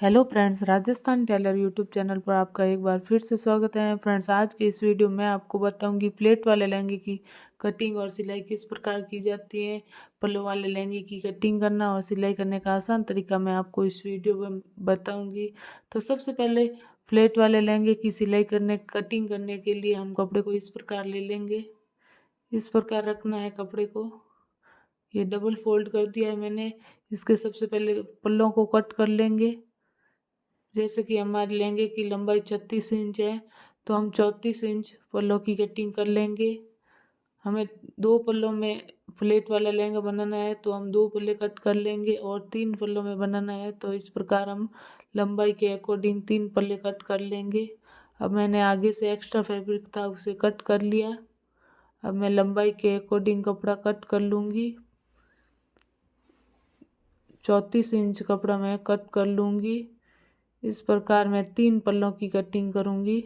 Hello friends, Rajasthan tailor YouTube channel पर आपका एक बार फिर से स्वागत है। फ्रेंड्स, आज की इस वीडियो में आपको बताऊंगी प्लेट वाले लहंगे की कटिंग और सिलाई किस प्रकार की जाती है। पल्लू वाले लहंगे की कटिंग करना और सिलाई करने का आसान तरीका मैं आपको इस वीडियो में बताऊंगी। तो सबसे पहले प्लेट वाले लहंगे की सिलाई करने कटिंग करने के लिए हम कपड़े को इस प्रकार ले लेंगे। इस प्रकार रखना है कपड़े को। ये डबल फोल्ड कर दिया है मैंने। इसके सबसे पहले पल्लों को कट कर लेंगे। जैसे कि हमारे लहंगे की लंबाई 36 इंच है, तो हम 34 इंच पल्लों की कटिंग कर लेंगे। हमें दो पल्लों में प्लेट वाला लहंगा बनाना है, तो हम दो पल्ले कट कर लेंगे, और 3 पल्लों में बनाना है तो इस प्रकार हम लंबाई के अकॉर्डिंग 3 पल्ले कट कर लेंगे। अब मैंने आगे से एक्स्ट्रा फैब्रिक था उसे कट कर लिया। अब मैं लंबाई के अकॉर्डिंग कपड़ा कट कर लूँगी। 34 इंच कपड़ा मैं कट कर लूँगी। इस प्रकार मैं 3 पल्लों की कटिंग करूँगी।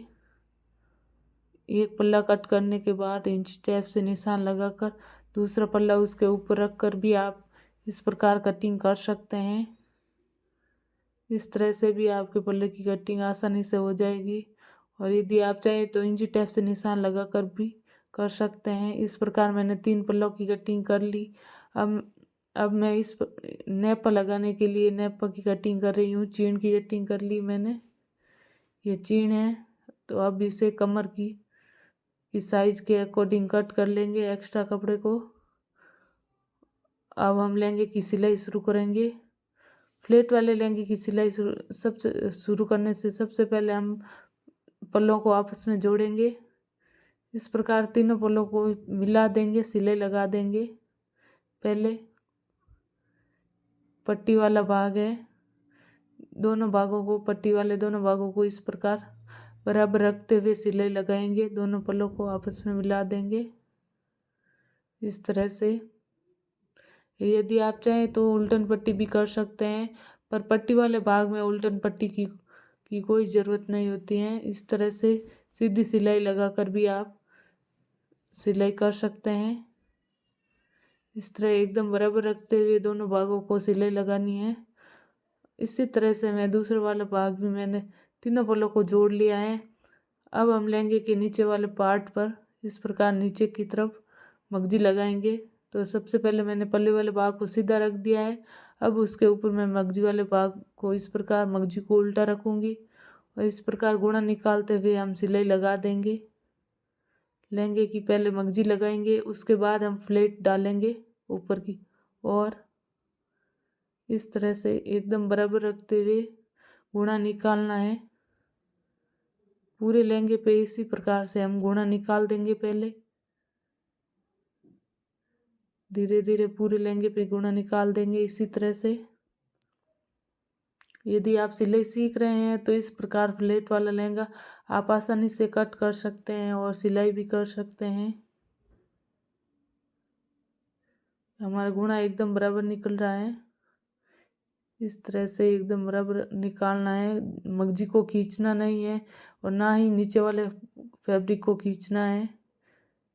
एक पल्ला कट करने के बाद इंच टेप से निशान लगाकर दूसरा पल्ला उसके ऊपर रखकर भी आप इस प्रकार कटिंग कर सकते हैं। इस तरह से भी आपके पल्ले की कटिंग आसानी से हो जाएगी, और यदि आप चाहें तो इंच टेप से निशान लगाकर भी कर सकते हैं। इस प्रकार मैंने 3 पल्लों की कटिंग कर ली। अब मैं इस नेप लगाने के लिए नेप की कटिंग कर रही हूँ। चीन की कटिंग कर ली मैंने। ये चीन है, तो अब इसे कमर की साइज के अकॉर्डिंग कट कर लेंगे एक्स्ट्रा कपड़े को। अब हम लहंगे की सिलाई शुरू करेंगे। फ्लेट वाले लहंगे की सिलाई सबसे शुरू करने से सबसे पहले हम पल्लों को आपस में जोड़ेंगे। इस प्रकार तीनों पल्लों को मिला देंगे, सिलाई लगा देंगे। पहले पट्टी वाला भाग है, दोनों भागों को पट्टी वाले दोनों भागों को इस प्रकार बराबर रखते हुए सिलाई लगाएंगे। दोनों पल्लों को आपस में मिला देंगे इस तरह से। यदि आप चाहें तो उल्टन पट्टी भी कर सकते हैं, पर पट्टी वाले भाग में उल्टन पट्टी की कोई ज़रूरत नहीं होती है। इस तरह से सीधी सिलाई लगाकर भी आप सिलाई कर सकते हैं। इस तरह एकदम बराबर रखते हुए दोनों भागों को सिलाई लगानी है। इसी तरह से मैं दूसरे वाला भाग भी मैंने तीनों पल्लों को जोड़ लिया है। अब हम लहंगे के नीचे वाले पार्ट पर इस प्रकार नीचे की तरफ मगजी लगाएंगे। तो सबसे पहले मैंने पल्ले वाले भाग को सीधा रख दिया है। अब उसके ऊपर मैं मगजी वाले भाग को इस प्रकार मगजी को उल्टा रखूँगी, और इस प्रकार गुणा निकालते हुए हम सिलाई लगा देंगे। लहंगे की पहले मगजी लगाएंगे, उसके बाद हम फ्लेट डालेंगे ऊपर की, और इस तरह से एकदम बराबर रखते हुए गुणा निकालना है। पूरे लहंगे पे इसी प्रकार से हम गुणा निकाल देंगे। पहले धीरे धीरे पूरे लहंगे पे गुणा निकाल देंगे इसी तरह से। यदि आप सिलाई सीख रहे हैं तो इस प्रकार फ्लेट वाला लहंगा आप आसानी से कट कर सकते हैं और सिलाई भी कर सकते हैं। हमारा गुणा एकदम बराबर निकल रहा है। इस तरह से एकदम बराबर निकालना है। मगजी को खींचना नहीं है और ना ही नीचे वाले फैब्रिक को खींचना है।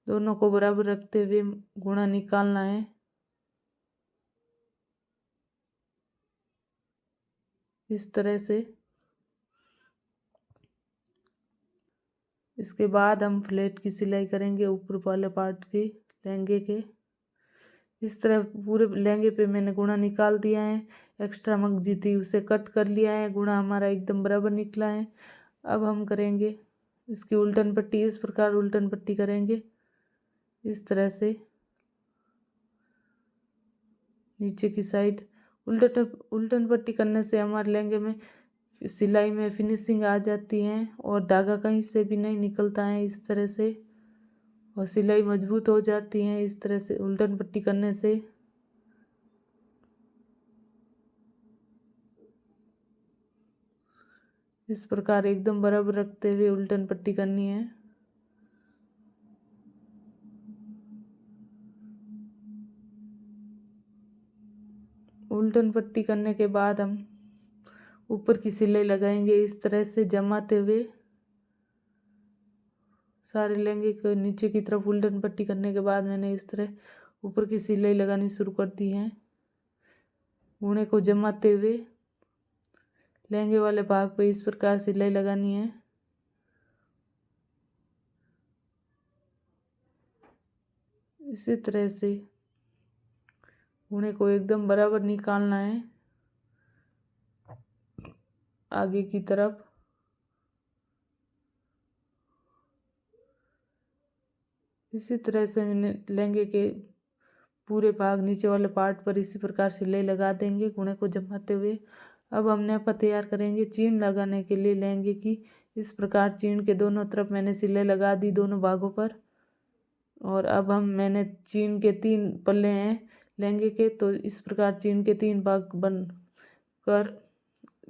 दोनों को बराबर रखते हुए गुणा निकालना है। इस तरह से इसके बाद हम फ्लेट की सिलाई करेंगे ऊपर वाले पार्ट की लहंगे के। इस तरह पूरे लहंगे पे मैंने गुणा निकाल दिया है। एक्स्ट्रा मगजी थी उसे कट कर लिया है। गुणा हमारा एकदम बराबर निकला है। अब हम करेंगे इसकी उल्टन पट्टी। इस प्रकार उल्टन पट्टी करेंगे इस तरह से नीचे की साइड। उल्टन पट्टी करने से हमारे लहंगे में सिलाई में फिनिशिंग आ जाती है और धागा कहीं से भी नहीं निकलता है इस तरह से, और सिलाई मजबूत हो जाती है इस तरह से उल्टन पट्टी करने से। इस प्रकार एकदम बराबर रखते हुए उल्टन पट्टी करनी है। उल्टन पट्टी करने के बाद हम ऊपर की सिलाई लगाएंगे इस तरह से जमाते हुए। सारे लहंगे को नीचे की तरफ उल्टन पट्टी करने के बाद मैंने इस तरह ऊपर की सिलाई लगानी शुरू कर दी है। गुणे को जमाते हुए लहंगे वाले भाग पे इस प्रकार सिलाई लगानी है। इसी तरह से घुने को एकदम बराबर निकालना है आगे की तरफ। इसी तरह से लहंगे के पूरे भाग नीचे वाले पार्ट पर इसी प्रकार सिलाई लगा देंगे घुने को जमाते हुए। अब हम नेपा तैयार करेंगे। चीन लगाने के लिए लहंगे की इस प्रकार चीन के दोनों तरफ मैंने सिलाई लगा दी दोनों भागों पर। और अब मैंने चीन के 3 पल्ले हैं लहंगे के, तो इस प्रकार चीन के 3 भाग बन कर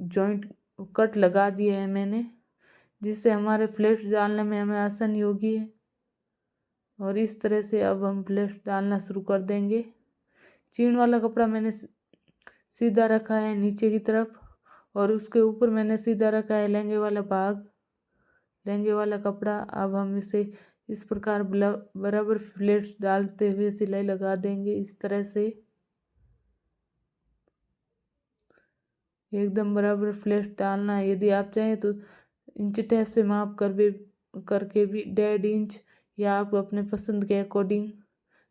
जॉइंट कट लगा दिए हैं मैंने, जिससे हमारे फ्लेट्स डालने में हमें आसानी होगी। और इस तरह से अब हम फ्लेट्स डालना शुरू कर देंगे। चीन वाला कपड़ा मैंने सीधा रखा है नीचे की तरफ, और उसके ऊपर मैंने सीधा रखा है लहंगे वाला भाग, लहंगे वाला कपड़ा। अब हम इसे इस प्रकार बराबर फ्लेट्स डालते हुए सिलाई लगा देंगे। इस तरह से एकदम बराबर फ्लेट्स डालना है। यदि आप चाहें तो इंच टेप से माप करके भी 1.5 इंच, या आप अपने पसंद के अकॉर्डिंग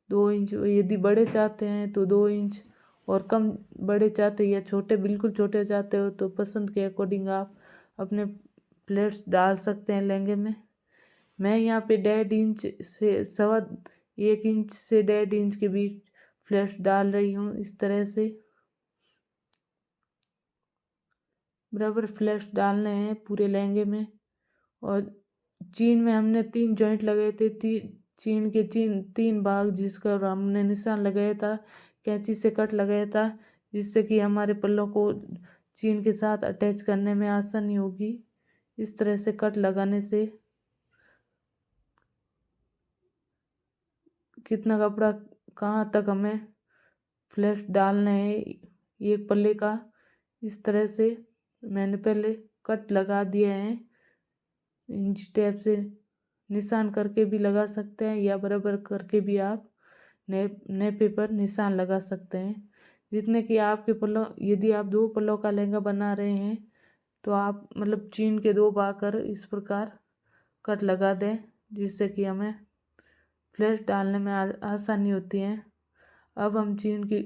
2 इंच, यदि बड़े चाहते हैं तो 2 इंच, और कम बड़े चाहते या छोटे बिल्कुल छोटे चाहते हो तो पसंद के अकॉर्डिंग आप अपने प्लेट्स डाल सकते हैं लहंगे में। मैं यहाँ पे 1.5 इंच से 1.25 इंच से 1.5 इंच के बीच फ्लेट्स डाल रही हूँ। इस तरह से बराबर फ्लेट्स डालने हैं पूरे लहंगे में। और चीन में हमने 3 जॉइंट लगाए थे, चीन के 3 भाग, जिसका हमने निशान लगाया था, कैंची से कट लगाया था, जिससे कि हमारे पल्लों को चीन के साथ अटैच करने में आसानी होगी। इस तरह से कट लगाने से कितना कपड़ा कहाँ तक हमें फ्लेट्स डालना है एक पल्ले का, इस तरह से मैंने पहले कट लगा दिए हैं। इंच टेप से निशान करके भी लगा सकते हैं, या बराबर करके भी आप नेपे पर निशान लगा सकते हैं। जितने कि आपके पल्लों, यदि आप 2 पल्लों का लहंगा बना रहे हैं तो आप मतलब चीन के 2 भाग कर इस प्रकार कट लगा दें, जिससे कि हमें फ्लेट्स डालने में आसानी होती है। अब हम चीन की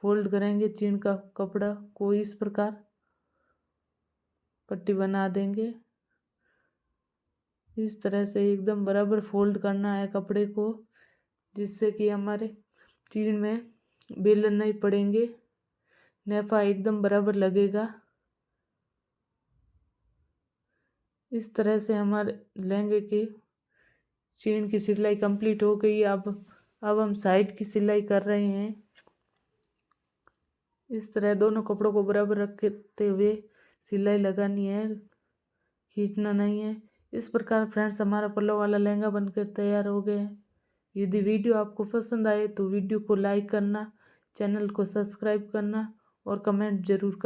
फोल्ड करेंगे, चीन का कपड़ा को इस प्रकार पट्टी बना देंगे। इस तरह से एकदम बराबर फोल्ड करना है कपड़े को, जिससे कि हमारे चीन में बेलन नहीं पड़ेंगे, नेफा एकदम बराबर लगेगा। इस तरह से हमारे लहंगे की चीन की सिलाई कंप्लीट हो गई। अब हम साइड की सिलाई कर रहे हैं। इस तरह दोनों कपड़ों को बराबर रखते हुए सिलाई लगानी है, खींचना नहीं है। इस प्रकार फ्रेंड्स हमारा पल्लो वाला लहंगा बनकर तैयार हो गया है। यदि वीडियो आपको पसंद आए तो वीडियो को लाइक करना, चैनल को सब्सक्राइब करना और कमेंट जरूर करना।